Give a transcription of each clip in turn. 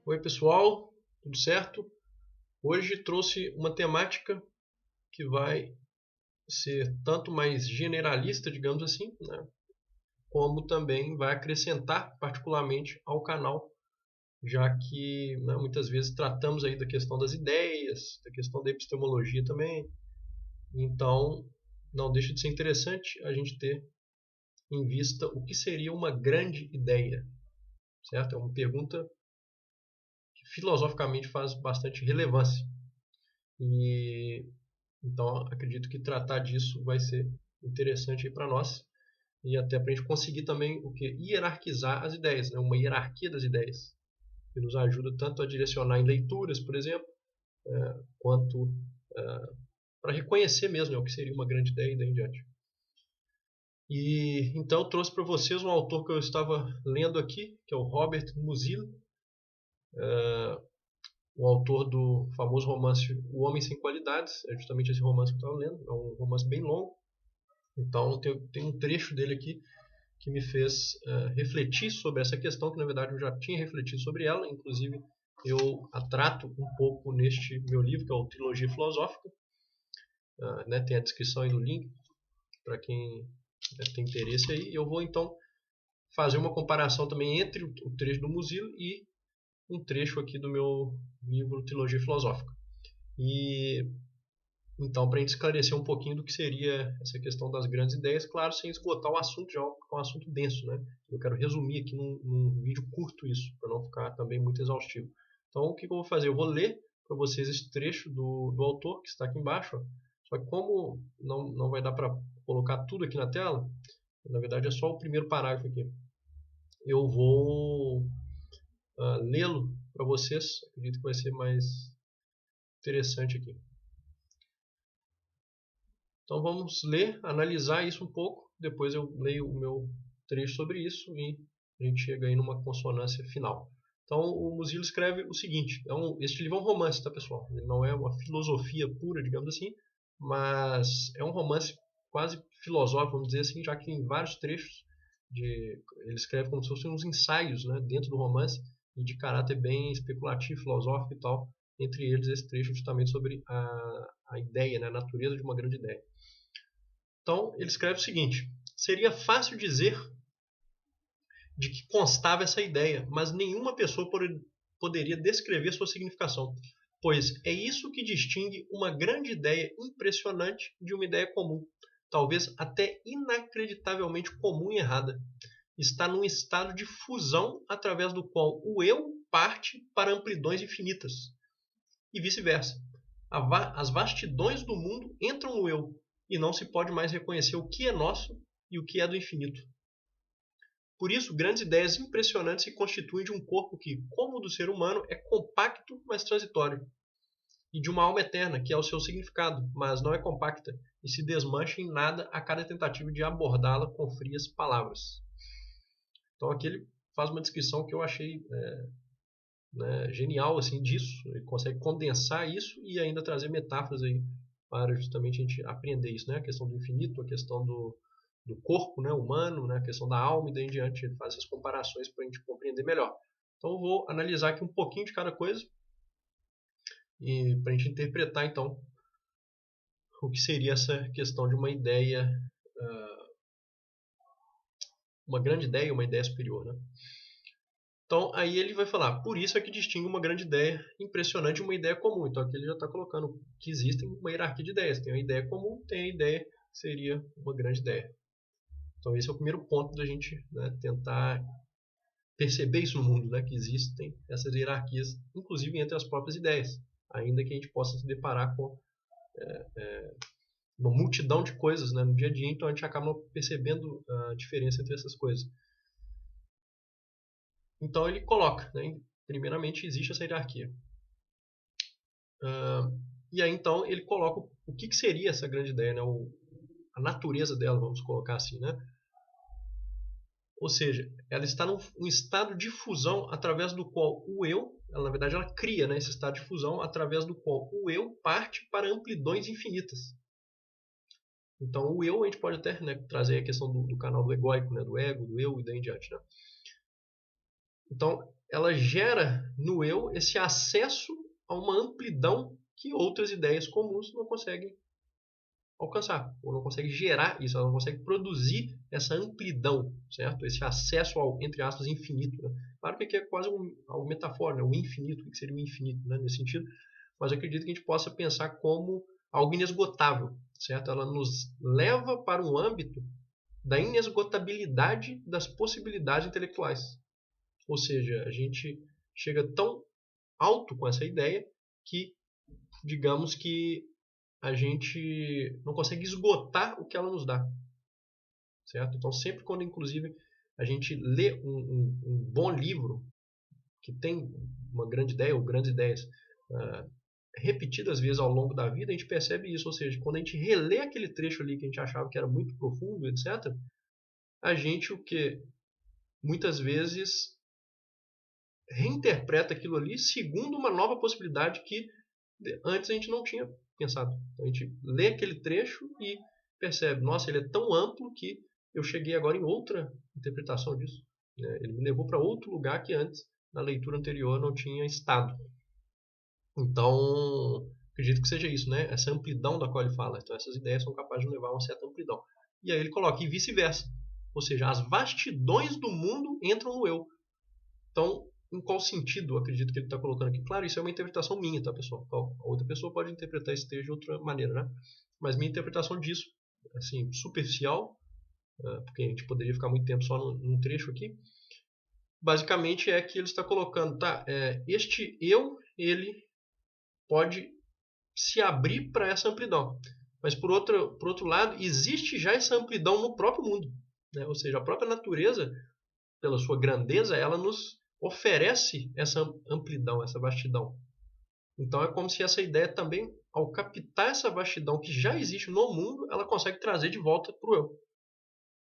Oi pessoal, tudo certo? Hoje trouxe uma temática que vai ser tanto mais generalista, digamos assim, né? Como também vai acrescentar particularmente ao canal, já que, né, muitas vezes tratamos aí da questão das ideias, da questão da epistemologia também. Então, não deixa de ser interessante a gente ter em vista o que seria uma grande ideia, certo? É uma pergunta que filosoficamente faz bastante relevância. E então acredito que tratar disso vai ser interessante para nós e até para a gente conseguir também o que hierarquizar as ideias, né? Uma hierarquia das ideias que nos ajuda tanto a direcionar em leituras, por exemplo, quanto para reconhecer mesmo, né, o que seria uma grande ideia e daí em diante. E então eu trouxe para vocês um autor que eu estava lendo aqui, que é o Robert Musil, o autor do famoso romance O Homem Sem Qualidades. É justamente esse romance que eu estava lendo. É um romance bem longo. Então tem um trecho dele aqui que me fez refletir sobre essa questão, que na verdade eu já tinha refletido sobre ela. Inclusive eu a trato um pouco neste meu livro, que é o Trilogia Filosófica. Né, tem a descrição aí no link para quem tem interesse aí. Eu vou então fazer uma comparação também entre o trecho do Musil e um trecho aqui do meu livro Trilogia Filosófica. E então, para a gente esclarecer um pouquinho do que seria essa questão das grandes ideias, claro, sem esgotar o assunto, já é um assunto denso, né? Eu quero resumir aqui num vídeo curto isso, para não ficar também muito exaustivo. Então, o que eu vou fazer? Eu vou ler para vocês esse trecho do autor, que está aqui embaixo. Ó. Só que como não vai dar para colocar tudo aqui na tela, na verdade é só o primeiro parágrafo aqui. Eu vou lê-lo para vocês, acredito que vai ser mais interessante aqui. Então vamos ler, analisar isso um pouco, depois eu leio o meu trecho sobre isso e a gente chega aí numa consonância final. Então o Musil escreve o seguinte, este livro é um romance, tá pessoal? Ele não é uma filosofia pura, digamos assim, mas é um romance quase filosófico, vamos dizer assim, já que tem vários trechos, ele escreve como se fossem uns ensaios, né, dentro do romance, e de caráter bem especulativo, filosófico e tal, entre eles esse trecho justamente sobre a ideia, né, a natureza de uma grande ideia. Então, ele escreve o seguinte: seria fácil dizer de que constava essa ideia, mas nenhuma pessoa poderia descrever sua significação, pois é isso que distingue uma grande ideia impressionante de uma ideia comum, talvez até inacreditavelmente comum e errada. Está num estado de fusão através do qual o eu parte para amplidões infinitas, e vice-versa. As vastidões do mundo entram no eu, e não se pode mais reconhecer o que é nosso e o que é do infinito. Por isso, grandes ideias impressionantes se constituem de um corpo que, como o do ser humano, é compacto, mas transitório, e de uma alma eterna, que é o seu significado, mas não é compacta, e se desmancha em nada a cada tentativa de abordá-la com frias palavras. Então aqui ele faz uma descrição que eu achei genial assim, disso. Ele consegue condensar isso e ainda trazer metáforas aí para justamente a gente aprender isso, né? A questão do infinito, a questão do corpo, né, humano, né, a questão da alma e daí em diante. Ele faz essas comparações para a gente compreender melhor. Então eu vou analisar aqui um pouquinho de cada coisa e para a gente interpretar então o que seria essa questão de uma ideia, uma grande ideia, uma ideia superior, né? Então, aí ele vai falar, por isso é que distingue uma grande ideia impressionante de uma ideia comum. Então, aqui ele já está colocando que existe uma hierarquia de ideias. Tem a ideia comum, tem a ideia que seria uma grande ideia. Então, esse é o primeiro ponto da gente, né, tentar perceber isso no mundo, né, que existem essas hierarquias, inclusive entre as próprias ideias, ainda que a gente possa se deparar com uma multidão de coisas, né, no dia a dia, então a gente acaba percebendo a diferença entre essas coisas. Então ele coloca, né, primeiramente existe essa hierarquia. E aí então ele coloca o que seria essa grande ideia, né, a natureza dela, vamos colocar assim, né? Ou seja, ela está num estado de fusão através do qual o eu, ela, na verdade ela cria, né, esse estado de fusão através do qual o eu parte para amplidões infinitas. Então, o eu, a gente pode até, né, trazer a questão do canal do egóico, né, do ego, do eu e daí em diante. Né? Então, ela gera no eu esse acesso a uma amplidão que outras ideias comuns não conseguem alcançar, ou não consegue gerar isso, ela não consegue produzir essa amplidão, certo? Esse acesso ao, entre aspas, infinito. Né? Claro que aqui é quase algo metafórico, né? O infinito, o que seria o infinito, né? Nesse sentido, mas eu acredito que a gente possa pensar como algo inesgotável, certo? Ela nos leva para um âmbito da inesgotabilidade das possibilidades intelectuais. Ou seja, a gente chega tão alto com essa ideia que, digamos que a gente não consegue esgotar o que ela nos dá, certo? Então, sempre quando, inclusive, a gente lê um bom livro que tem uma grande ideia ou grandes ideias repetidas vezes ao longo da vida, a gente percebe isso. Ou seja, quando a gente relê aquele trecho ali que a gente achava que era muito profundo, etc., a gente o que muitas vezes reinterpreta aquilo ali segundo uma nova possibilidade que antes a gente não tinha pensado. Então, a gente lê aquele trecho e percebe, nossa, ele é tão amplo que eu cheguei agora em outra interpretação disso. Ele me levou para outro lugar que antes, na leitura anterior, não tinha estado. Então, acredito que seja isso, né? Essa amplidão da qual ele fala. Então, essas ideias são capazes de levar a uma certa amplidão. E aí ele coloca, e vice-versa. Ou seja, as vastidões do mundo entram no eu. Então, em qual sentido acredito que ele está colocando aqui? Claro, isso é uma interpretação minha, tá, pessoal? A outra pessoa pode interpretar esse texto de outra maneira, né? Mas minha interpretação disso, assim, superficial, porque a gente poderia ficar muito tempo só num trecho aqui, basicamente é que ele está colocando, tá? Este eu, ele pode se abrir para essa amplidão. Mas, por outro lado, existe já essa amplidão no próprio mundo. Né? Ou seja, a própria natureza, pela sua grandeza, ela nos oferece essa amplidão, essa vastidão. Então é como se essa ideia também, ao captar essa vastidão que já existe no mundo, ela consegue trazer de volta para o eu.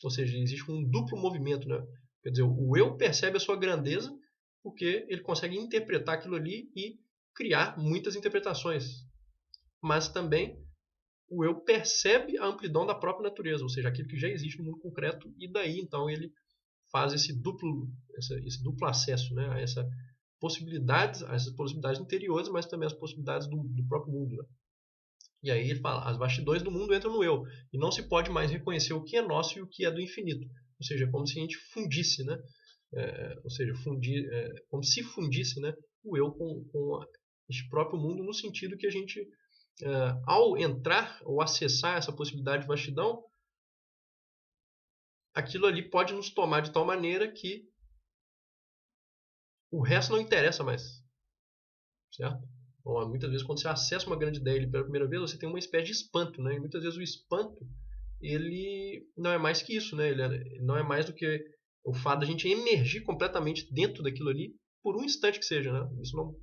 Ou seja, existe um duplo movimento. Né? Quer dizer, o eu percebe a sua grandeza porque ele consegue interpretar aquilo ali e criar muitas interpretações. Mas também o eu percebe a amplidão da própria natureza, ou seja, aquilo que já existe no mundo concreto, e daí então ele faz esse duplo acesso, né, a essas possibilidades interiores, mas também as possibilidades do próprio mundo. Né? E aí ele fala, as vastidões do mundo entram no eu, e não se pode mais reconhecer o que é nosso e o que é do infinito. Ou seja, como se a gente fundisse, né? Ou seja, como se fundisse, né, o eu com este próprio mundo, no sentido que a gente, ao entrar ou acessar essa possibilidade de vastidão, aquilo ali pode nos tomar de tal maneira que o resto não interessa mais, certo? Bom, muitas vezes quando você acessa uma grande ideia pela primeira vez, você tem uma espécie de espanto, né? E muitas vezes o espanto, ele não é mais que isso, né? Ele não é mais do que o fato da gente emergir completamente dentro daquilo ali por um instante que seja, né? Isso não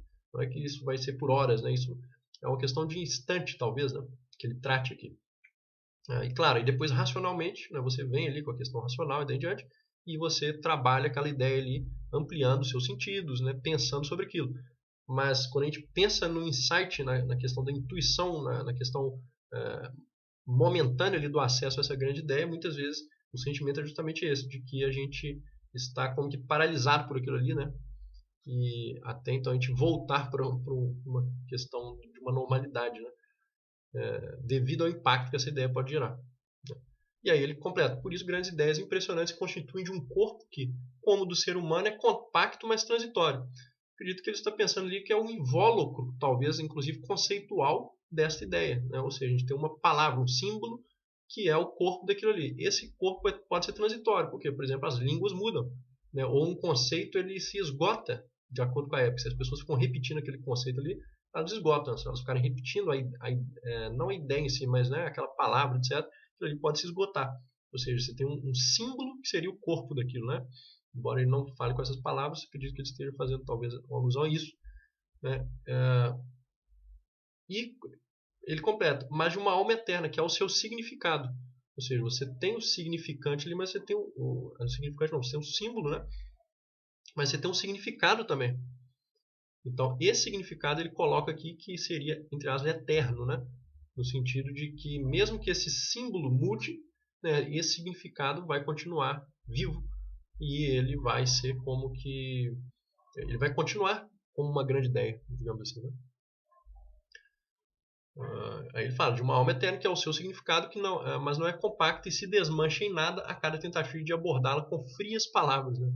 é que isso vai ser por horas, né? Isso é uma questão de instante, talvez, né? Que ele trate aqui. E claro, e depois racionalmente, né, você vem ali com a questão racional e daí em diante, e você trabalha aquela ideia ali, ampliando seus sentidos, né, pensando sobre aquilo. Mas quando a gente pensa no insight, na questão da intuição, na questão momentânea ali do acesso a essa grande ideia, muitas vezes o sentimento é justamente esse, de que a gente está como que paralisado por aquilo ali, né? E até então a gente voltar para uma questão de uma normalidade, né? Devido ao impacto que essa ideia pode gerar. E aí ele completa. Por isso, grandes ideias impressionantes se constituem de um corpo que, como o do ser humano, é compacto, mas transitório. Acredito que ele está pensando ali que é um invólucro, talvez, inclusive, conceitual desta ideia. Né? Ou seja, a gente tem uma palavra, um símbolo, que é o corpo daquilo ali. Esse corpo pode ser transitório, porque, por exemplo, as línguas mudam. Né? Ou um conceito ele se esgota de acordo com a época. Se as pessoas ficam repetindo aquele conceito ali, elas esgotam. Se elas ficarem repetindo, não a ideia em si, mas, né, aquela palavra, etc., ele pode se esgotar. Ou seja, você tem um símbolo que seria o corpo daquilo, né? Embora ele não fale com essas palavras, acredito que ele esteja fazendo talvez uma alusão a isso. Né? E ele completa, mas de uma alma eterna, que é o seu significado. Ou seja, você tem o significante ali, mas você tem o significante não, você tem o símbolo, né? Mas você tem um significado também. Então, esse significado ele coloca aqui que seria, entre aspas, eterno, né? no sentido de que mesmo que esse símbolo mude, né, esse significado vai continuar vivo e ele vai ser como que ele vai continuar como uma grande ideia, digamos assim, né? Aí ele fala de uma alma eterna que é o seu significado, que não, mas não é compacta e se desmancha em nada a cada tentativa de abordá-la com frias palavras, né?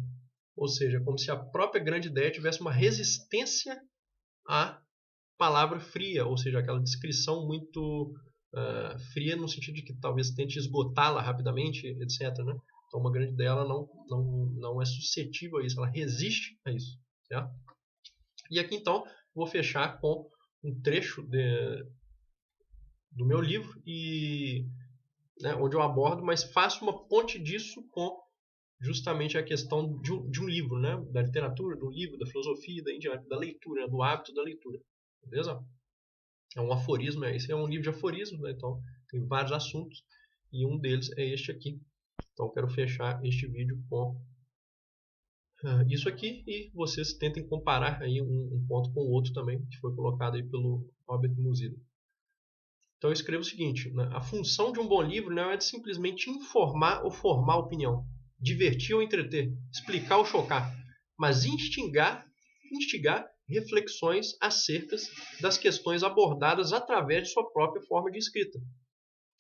Ou seja, como se a própria grande ideia tivesse uma resistência à palavra fria, ou seja, aquela descrição muito fria no sentido de que talvez tente esgotá-la rapidamente, etc. Né? Então, uma grande ideia ela não é suscetível a isso, ela resiste a isso. Certo? E aqui, então, vou fechar com um trecho do meu livro, né, onde eu abordo, mas faço uma ponte disso com justamente a questão de um livro, né? Da literatura, do livro, da filosofia, da leitura, do hábito da leitura. Beleza? É um aforismo, esse é um livro de aforismos, né? Então tem vários assuntos e um deles é este aqui. Então quero fechar este vídeo com isso aqui e vocês tentem comparar aí um ponto com o outro também, que foi colocado aí pelo Robert Musil. Então eu escrevo o seguinte, né? A função de um bom livro não é de simplesmente informar ou formar opinião, divertir ou entreter, explicar ou chocar, mas instigar reflexões acerca das questões abordadas através de sua própria forma de escrita.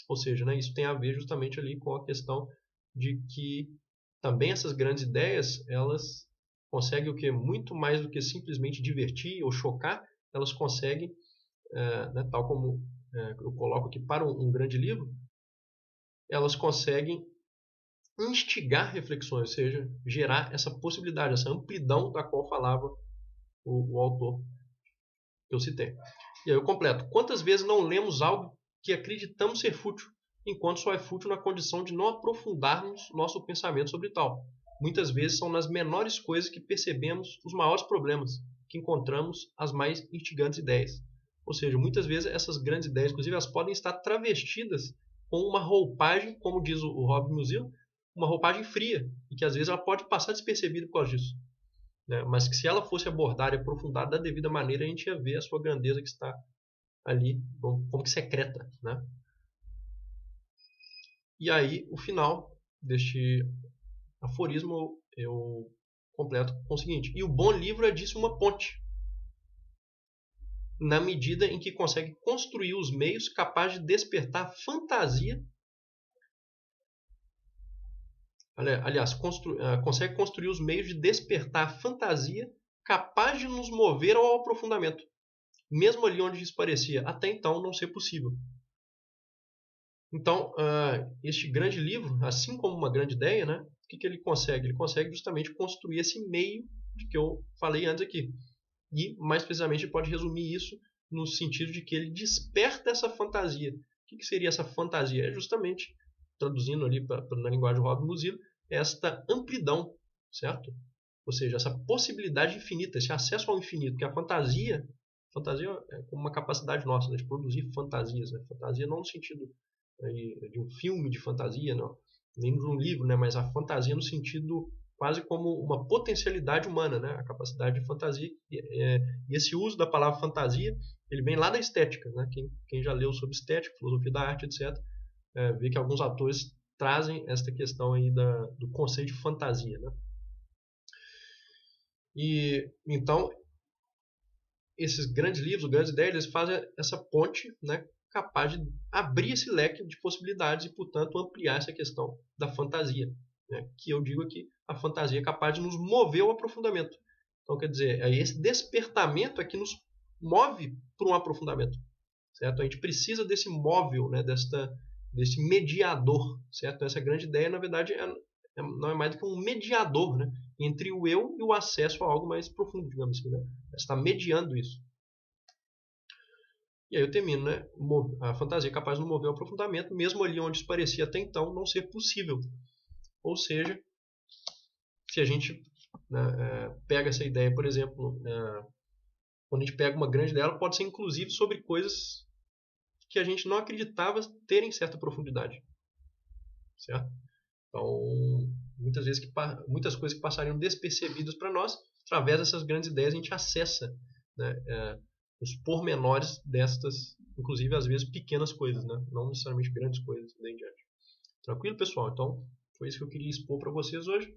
Ou seja, né, isso tem a ver justamente ali com a questão de que também essas grandes ideias, elas conseguem o que? Muito mais do que simplesmente divertir ou chocar, elas conseguem, né, tal como eu coloco aqui para um grande livro, elas conseguem instigar reflexões, ou seja, gerar essa possibilidade, essa amplidão da qual falava o autor que eu citei. E aí eu completo. Quantas vezes não lemos algo que acreditamos ser fútil, enquanto só é fútil na condição de não aprofundarmos nosso pensamento sobre tal? Muitas vezes são nas menores coisas que percebemos os maiores problemas, que encontramos as mais instigantes ideias. Ou seja, muitas vezes essas grandes ideias, inclusive, elas podem estar travestidas com uma roupagem, como diz o Robert Musil, uma roupagem fria, e que às vezes ela pode passar despercebida por causa disso. Né? Mas que se ela fosse abordada e aprofundada da devida maneira, a gente ia ver a sua grandeza que está ali, como que secreta. Né? E aí, o final deste aforismo eu completo com o seguinte: e o bom livro é disso uma ponte, na medida em que consegue construir os meios capazes de despertar fantasia. Aliás, consegue construir os meios de despertar a fantasia capaz de nos mover ao aprofundamento, mesmo ali onde isso parecia até então não ser possível. Então, este grande livro, assim como uma grande ideia, né, o que ele consegue? Ele consegue justamente construir esse meio de que eu falei antes aqui. E, mais precisamente, ele pode resumir isso no sentido de que ele desperta essa fantasia. O que seria essa fantasia? É justamente, traduzindo ali na linguagem do Robert Musil, esta amplidão, certo? Ou seja, essa possibilidade infinita, esse acesso ao infinito, que a fantasia é como uma capacidade nossa, né, de produzir fantasias. Né? Fantasia não no sentido de um filme de fantasia, não, nem de um livro, né, mas a fantasia no sentido quase como uma potencialidade humana, né, a capacidade de fantasia. E esse uso da palavra fantasia, ele vem lá da estética. Né? Quem já leu sobre estética, filosofia da arte, etc., vê que alguns autores trazem esta questão aí do conceito de fantasia. Né? E então esses grandes livros, grandes ideias, eles fazem essa ponte, né, capaz de abrir esse leque de possibilidades e, portanto, ampliar essa questão da fantasia. Né, que eu digo aqui, a fantasia é capaz de nos mover ao aprofundamento. Então, quer dizer, esse despertamento é que nos move para um aprofundamento. Certo? A gente precisa desse móvel, né, desse mediador. Certo? Essa grande ideia, na verdade, não é mais do que um mediador, né, entre o eu e o acesso a algo mais profundo, digamos assim. Né? Está mediando isso. E aí eu termino, né? A fantasia é capaz de nos mover ao aprofundamento, mesmo ali onde isso parecia até então não ser possível. Ou seja, se a gente, né, pega essa ideia, por exemplo, quando a gente pega uma grande ideia, ela pode ser inclusive sobre coisas que a gente não acreditava terem certa profundidade. Certo? Então, muitas coisas que passariam despercebidas para nós, através dessas grandes ideias a gente acessa, né, os pormenores destas inclusive às vezes pequenas coisas, né? Não necessariamente grandes coisas, daí em diante. Tranquilo, pessoal? Então, foi isso que eu queria expor para vocês hoje.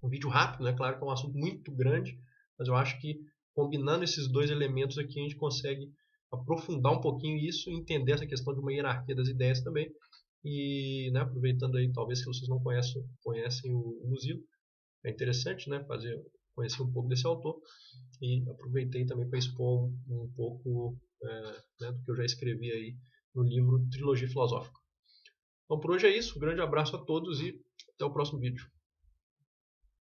Um vídeo rápido, né? Claro que é um assunto muito grande, mas eu acho que combinando esses dois elementos aqui a gente consegue aprofundar um pouquinho isso e entender essa questão de uma hierarquia das ideias também. E, né, aproveitando aí, talvez se vocês não conhecem o Muzilo, é interessante, né, conhecer um pouco desse autor, e aproveitei também para expor um pouco né, do que eu já escrevi aí no livro Trilogia Filosófica. Então por hoje é isso, um grande abraço a todos e até o próximo vídeo.